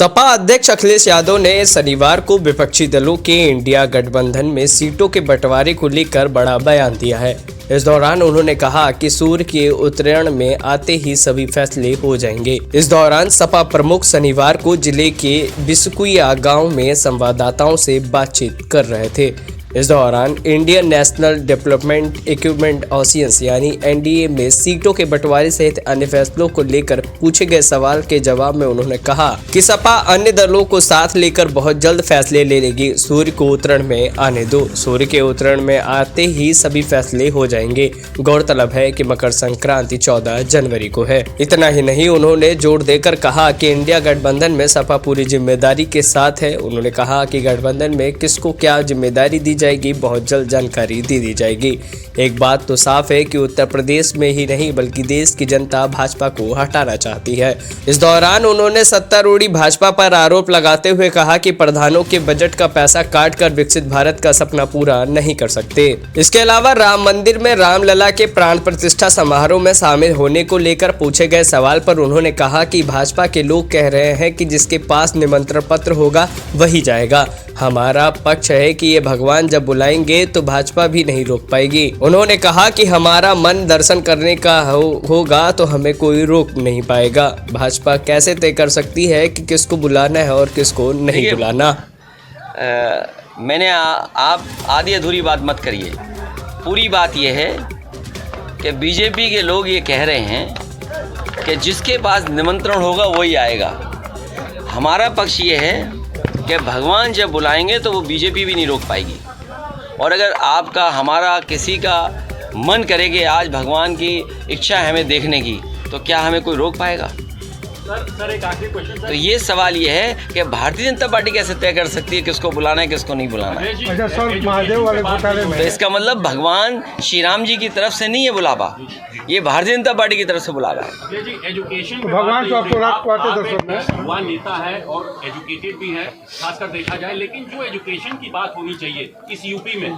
सपा अध्यक्ष अखिलेश यादव ने शनिवार को विपक्षी दलों के इंडिया गठबंधन में सीटों के बंटवारे को लेकर बड़ा बयान दिया है। इस दौरान उन्होंने कहा कि सूर्य के उत्तरायण में आते ही सभी फैसले हो जाएंगे। इस दौरान सपा प्रमुख शनिवार को जिले के बिस्कुइया गांव में संवाददाताओं से बातचीत कर रहे थे। इस दौरान Indian national development equipment association यानी एनडीए में सीटों के बंटवारे सहित अन्य फैसलों को लेकर पूछे गए सवाल के जवाब में उन्होंने कहा कि सपा अन्य दलों को साथ लेकर बहुत जल्द फैसले ले लेगी। सूर्य को उत्तरायण में आने दो, सूर्य के उत्तरायण में आते ही सभी फैसले हो जाएंगे। गौरतलब है कि मकर संक्रांति 14 जनवरी को है। इतना ही नहीं, उन्होंने जोर देकर कहा कि इंडिया गठबंधन में सपा पूरी जिम्मेदारी के साथ है। उन्होंने कहा कि गठबंधन में किसको क्या जिम्मेदारी दी जाएगी, बहुत जल्द जानकारी दे जाएगी। एक बात तो साफ है कि उत्तर प्रदेश में ही नहीं बल्कि देश की जनता भाजपा को हटाना चाहती है। इस दौरान उन्होंने सत्तारूढ़ी भाजपा पर आरोप लगाते हुए कहा कि प्रधानों के बजट का पैसा काट कर विकसित भारत का सपना पूरा नहीं कर सकते। इसके अलावा राम मंदिर में रामलला के प्राण प्रतिष्ठा समारोह में शामिल होने को लेकर पूछे गए सवाल पर उन्होंने कहा कि भाजपा के लोग कह रहे हैं कि जिसके पास निमंत्रण पत्र होगा वही जाएगा। हमारा पक्ष है कि ये भगवान जब बुलाएंगे तो भाजपा भी नहीं रोक पाएगी। उन्होंने कहा कि हमारा मन दर्शन करने का होगा तो हमें कोई रोक नहीं पाएगा। भाजपा कैसे तय कर सकती है कि किसको बुलाना है और किसको नहीं बुलाना। आप आधी अधूरी बात मत करिए। पूरी बात यह है कि बीजेपी के लोग ये कह रहे हैं कि जिसके पास निमंत्रण होगा वही आएगा। हमारा पक्ष ये है कि भगवान जब बुलाएंगे तो वो बीजेपी भी नहीं रोक पाएगी। और अगर आपका हमारा किसी का मन करे कि आज भगवान की इच्छा है हमें देखने की, तो क्या हमें कोई रोक पाएगा? सर एक आखिरी क्वेश्चन। तो ये सवाल ये है कि भारतीय जनता पार्टी कैसे तय कर सकती है किसको बुलाना है किसको नहीं बुलाना है। अच्छा सर, महादेव वाले घोटाले में तो इसका मतलब भगवान श्री राम जी की तरफ से नहीं है बुलावा, ये भारतीय जनता पार्टी की तरफ से बुलावा है। जी एजुकेशन भगवान तो आपको रात पाते दर्शक में युवा नेता है और एजुकेटेड भी है, खासकर देखा जाए, लेकिन जो एजुकेशन की बात होनी चाहिए इस यूपी में